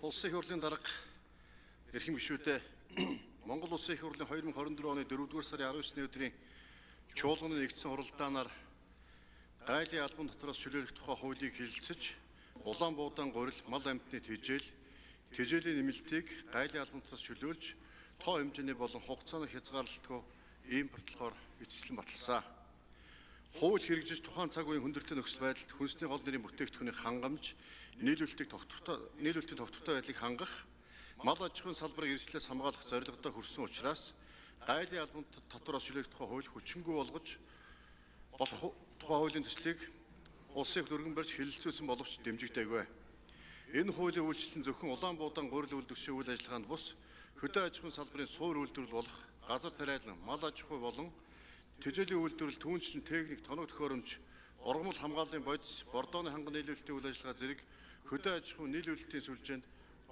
Улсын их хурлын дарга эрхэм гишүүдээ Монгол Улсын их хурлын 2024 оны 4-р сарын 19-ны өдрийн чуулганы нэгдсэн хуралдаанаар гайлын албан дотроос чөлөөлөх тухай хуулийг хэлэлцэж, улаан буудаан гурил мал амьтны тэжээлийн нэмэлтийг гайлын албан дотроос чөлөөлж, тоо хэмжээний болон хугацааны хязгаарлалтгүй ийм протоколоор эцэслэн баталсан. Хууль хэрэгжиж тухайн цаг үеийн хүндрэлтэй нөхцөл байдалд хүнсний гол нэрийн бүтээгдэхүүнийг хангамж, нийлүүлэлтийн тогтвортой байдлыг хангах, мал аж ахуйн салбарыг эрсдлээс хамгаалах зорилготой хүрсэн учраас гайлын албан татвараас чөлөөлөх тухай хууль хүчингүй болгож болох тухай хуулийн төслийг улсын их дүргэн барьж хэлэлцүүлсэн боловч дэмжигдээгүй. Энэ хуулийн үйлчлэл нь зөвхөн улаан буудаан гурил үйлдвэрчийн үйл ажиллагаанд бус хөдөө аж ахуйн салбарын суур үйлдвэрлэл болох газар тариалан, мал аж ахуй болон тэжээлийн үйлдвэрлэл, түүнчлэн техник, тоног төхөөрөмж, ургамал хамгааллын бодис, бордооны ханган нийлүүлэлтийн үйл ажиллагаа зэрэг хөдөө аж ахуйн нийлүүлэлтийн сүлжээнд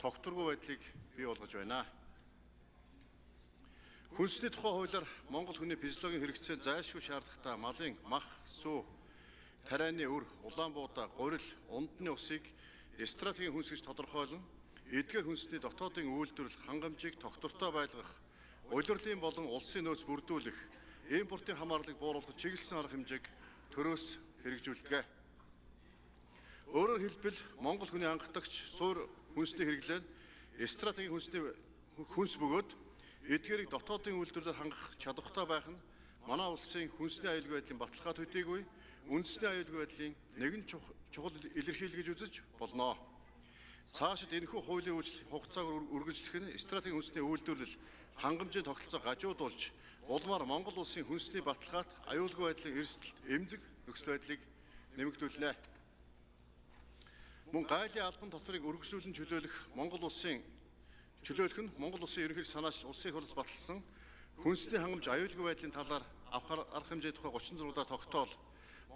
тогтворгүй байдлыг бий болгож байна. Хүнсний тухай хуулиар Монгол хүний физиологийн хэрэгцээнд зайлшгүй шаардлагатай малын мах, сүү, тарианы өр, улаан буудаа, гурил, ундны усыг стратегийн хүнс гэж тодорхойлон, эдгээр хүнсний дотоодын үйлдвэрлэл хангамжийг тогтвортой байлгах, улирлын болон улсын нөөц бүрдүүлэх, импортын хамаарлыг бууруулах чиглэсэн арга хэмжээг төрөөс хэрэгжүүлдэг. Өөрөөр хэлбэл Монгол хүний анхдагч суур хүнсний хэрэглээ нь стратегийн хүнс бөгөөд эдгээрийг дотоодын үйлдвэрлэлээр хангах чадвартай байх нь манай улсын хүнсний аюулгүй байдлын баталгаа төдийгүй үндэсний аюулгүй байдлын нэгэн чухал илэрхийлэл гэж үзэж болно. Цаашид энэхүү хуулийн үйлчлэл хугацааг үргэлжлэх нь стратегийн хүнсний үйлдвэрлэл хангамжийн тогтолцоо гажуудуулж улмаар Монгол улсын хүнсний баталгаат аюулгүй байдлын эрсдэлт эмзэг нөхцөл байдлыг нэмэгдүүлнэ. Мөн гайлын албан татварыг үргэлжлүүлэн чөлөөлөх нь Монгол улсын ерөнхий санаач улсын их хурлаас баталсан хүнсний хангамж аюулгүй байдлын талаар авах арга хэмжээ тухай 36-даа тогтоол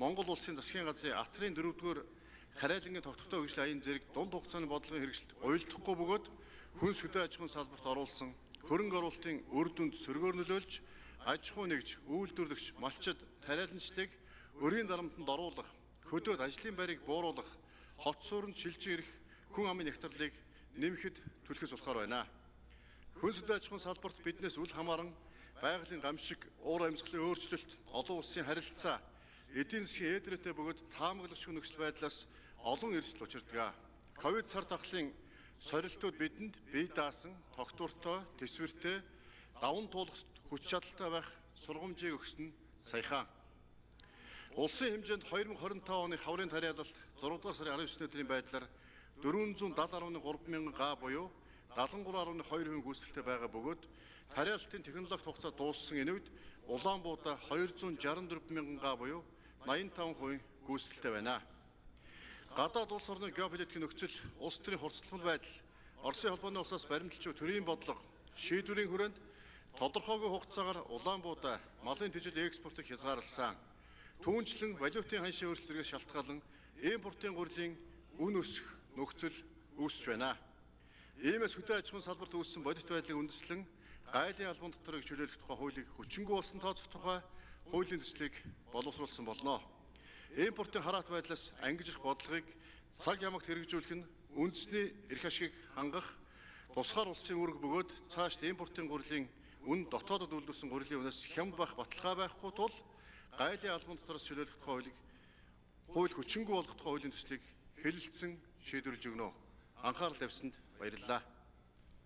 Монгол улсын засгийн газрын Атрын 4-р Хариалангийн тогтвортой хөгжлийн аян зэрэг дунд хугацааны бодлогын хэрэгжилт уялдахгүй бөгөөд хүнс хөдөө аж ахуйн салбарт оруулсан хөрөнгө оруулалтын үр дүнд сөргөөр нөлөөлж аж ахуй нэгж, үйлдвэрлэгч, малчид, тариаланчдыг өрийн дарамтанд оруулах, хөдөөд ажлын байрыг бууруулах, хот суурьнд шилжин ирэх хүн амын нягтралыг нэмэхэд түлхэж болохоор байна. Хүнс хөдөө аж ахуйн салбарт биднээс үл хамааран байгалийн гамшиг, уур амьсгалын өөрчлөлт, олон улсын харилцаа, эдийн засгийн ээдрээтэй бөгөөд таамаглагчгүй нөхцөл байдлаас олон эрсдэл учирдаг. Ковид цар тахлын сорилтууд бидэнд бие даасан, тогтвортой, тэсвэртэй, даван туулах хүч чадалтай байх сургамжийг өгсөн нь саяхан. Улсын хэмжээнд 2025 оны хаврын тариалалт 6-р сарын 19-ний өдрийн байдлаар 470.3 мянган га буюу 73.2% гүйцэтгэлтэй байгаа бөгөөд тариалалтын технологи хугацаа дууссан энэ үед улаан буудаа 264 мянган га буюу 85% гүйцэтгэлтэй байна. Гадаад улс орны геополитикийн нөхцөл, улс төрийн хурцлалмал байдал, Оросын холбооны улсаас баримталж буй төрийн бодлого, шийдвэрийн хүрээнд тодорхойгүй хугацаагаар улаан буудаа, малын тэжээлийн экспортыг хязгаарласан. Түүнчлэн валютын ханшийн өөрчлөлт зэрэгс шалтгаалan импортын гурилын үн өсөх нөхцөл үүсэж байна. Иймээс хөдөө аж ахуйн салбарт үүссэн бодит байдлыг үндэслэн гайлын албан татварыг чөлөөлөх тухай хуулийг хүчингүй болсон тооцох тухай хуулийн төслийг боловсруулсан болно. Импортын хараат байдлаас ангижрах бодлогыг цаг ямагт хэрэгжүүлэх нь үндэсний эрх ашгийг хангах, тусгаар улсын үүрэг бөгөөд цаашд импортын гурилын үн дотоодод үйлдвэрсэн гурилын үнээс хямд байх баталгаа байхгүй тул гайлын албан татвараас чөлөөлөх тухай хууль хүчингүй болгох тухай хуулийн төслийг хэлэлцэн шийдвэрлэж өгнө. Анхаарал тавьсанд баярлалаа.